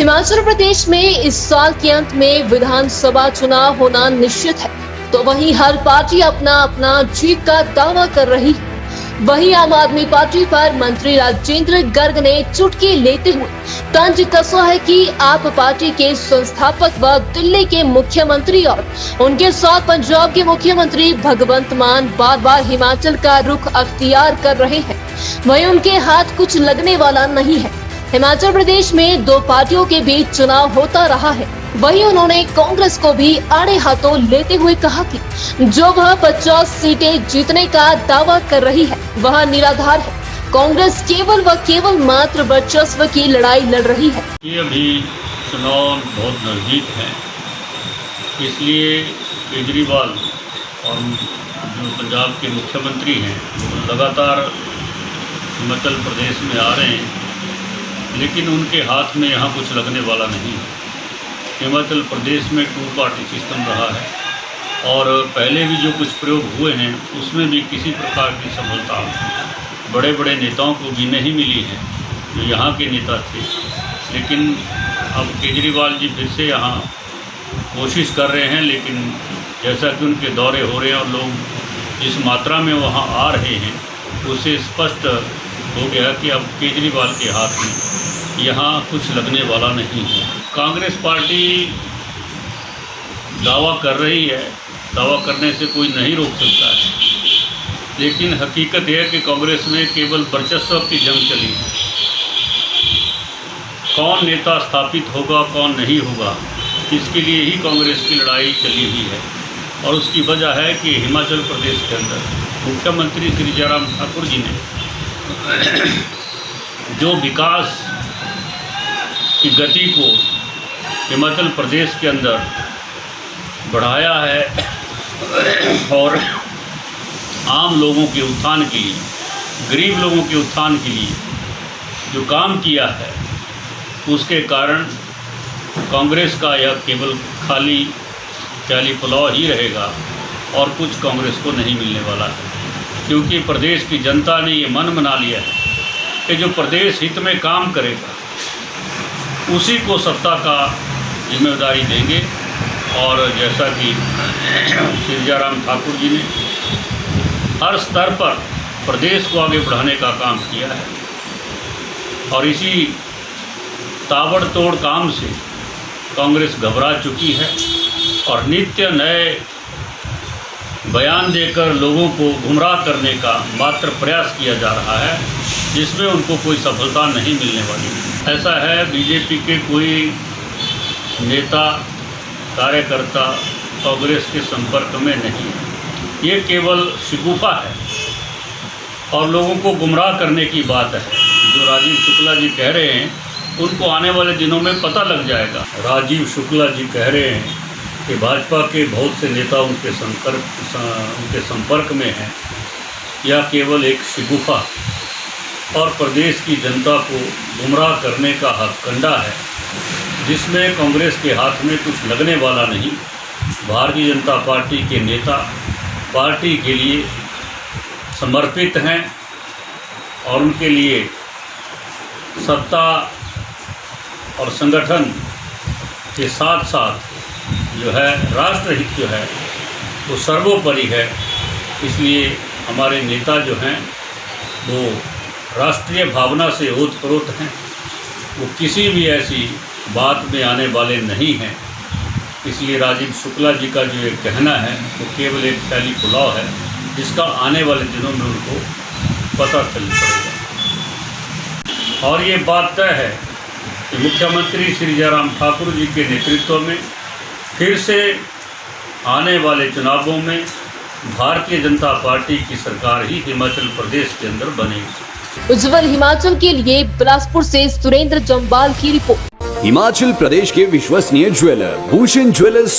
हिमाचल प्रदेश में इस साल के अंत में विधानसभा चुनाव होना निश्चित है, तो वहीं हर पार्टी अपना अपना जीत का दावा कर रही है। वहीं आम आदमी पार्टी पर मंत्री राजेंद्र गर्ग ने चुटकी लेते हुए तंज कसा है कि आप पार्टी के संस्थापक व दिल्ली के मुख्यमंत्री और उनके साथ पंजाब के मुख्यमंत्री भगवंत मान बार बार हिमाचल का रुख अख्तियार कर रहे हैं। वहीं उनके हाथ कुछ लगने वाला नहीं है। हिमाचल प्रदेश में दो पार्टियों के बीच चुनाव होता रहा है। वहीं उन्होंने कांग्रेस को भी आड़े हाथों लेते हुए कहा कि जो वह 50 सीटें जीतने का दावा कर रही है वह निराधार है। कांग्रेस केवल व केवल मात्र वर्चस्व की लड़ाई लड़ रही है। ये अभी चुनाव बहुत नज़दीक है, इसलिए केजरीवाल और जो पंजाब के मुख्यमंत्री हैं वो लगातार हिमाचल प्रदेश में आ रहे हैं, लेकिन उनके हाथ में यहाँ कुछ लगने वाला नहीं है। हिमाचल प्रदेश में 2 पार्टी सिस्टम रहा है और पहले भी जो कुछ प्रयोग हुए हैं उसमें भी किसी प्रकार की सफलता बड़े बड़े नेताओं को भी नहीं मिली है जो यहाँ के नेता थे। लेकिन अब केजरीवाल जी फिर से यहाँ कोशिश कर रहे हैं, लेकिन जैसा कि उनके दौरे हो रहे हैं और लोग जिस मात्रा में वहाँ आ रहे हैं उससे स्पष्ट हो गया कि अब केजरीवाल के हाथ में यहाँ कुछ लगने वाला नहीं है। कांग्रेस पार्टी दावा कर रही है, दावा करने से कोई नहीं रोक सकता है, लेकिन हकीकत यह है कि कांग्रेस में केवल वर्चस्व की जंग चली है। कौन नेता स्थापित होगा कौन नहीं होगा इसके लिए ही कांग्रेस की लड़ाई चली हुई है। और उसकी वजह है कि हिमाचल प्रदेश के अंदर मुख्यमंत्री श्री जयराम ठाकुर जी ने जो विकास की गति को हिमाचल प्रदेश के अंदर बढ़ाया है और आम लोगों के उत्थान के लिए, गरीब लोगों के उत्थान के लिए जो काम किया है, उसके कारण कांग्रेस का यह केवल खाली पुलाव ही रहेगा और कुछ कांग्रेस को नहीं मिलने वाला है। क्योंकि प्रदेश की जनता ने ये मन बना लिया है कि जो प्रदेश हित में काम करेगा उसी को सत्ता का जिम्मेदारी देंगे। और जैसा कि श्री जयराम ठाकुर जी ने हर स्तर पर प्रदेश को आगे बढ़ाने का काम किया है और इसी ताबड़तोड़ काम से कांग्रेस घबरा चुकी है और नित्य नए बयान देकर लोगों को गुमराह करने का मात्र प्रयास किया जा रहा है, जिसमें उनको कोई सफलता नहीं मिलने वाली। ऐसा है, बीजेपी के कोई नेता कार्यकर्ता कांग्रेस के संपर्क में नहीं है। ये केवल शिगुफा है और लोगों को गुमराह करने की बात है। जो राजीव शुक्ला जी कह रहे हैं उनको आने वाले दिनों में पता लग जाएगा। राजीव शुक्ला जी कह रहे हैं कि भाजपा के बहुत से नेता उनके संपर्क में हैं। यह केवल एक शिगुफा और प्रदेश की जनता को गुमराह करने का हथकंडा है, जिसमें कांग्रेस के हाथ में कुछ लगने वाला नहीं। भारतीय जनता पार्टी के नेता पार्टी के लिए समर्पित हैं और उनके लिए सत्ता और संगठन के साथ साथ जो है राष्ट्रहित जो है वो सर्वोपरि है। इसलिए हमारे नेता जो हैं वो राष्ट्रीय भावना से ओतप्रोत हैं, वो किसी भी ऐसी बात में आने वाले नहीं हैं। इसलिए राजीव शुक्ला जी का जो एक कहना है वो केवल एक फैली पुलाव है, जिसका आने वाले दिनों में उनको पता चल पड़ेगा। और ये बात तय है कि मुख्यमंत्री श्री जयराम ठाकुर जी के नेतृत्व में फिर से आने वाले चुनावों में भारतीय जनता पार्टी की सरकार ही हिमाचल प्रदेश के अंदर बनेगी। उज्जवल हिमाचल के लिए बिलासपुर से सुरेंद्र जम्बाल की रिपोर्ट। हिमाचल प्रदेश के विश्वसनीय ज्वेलर भूषण ज्वेलर्स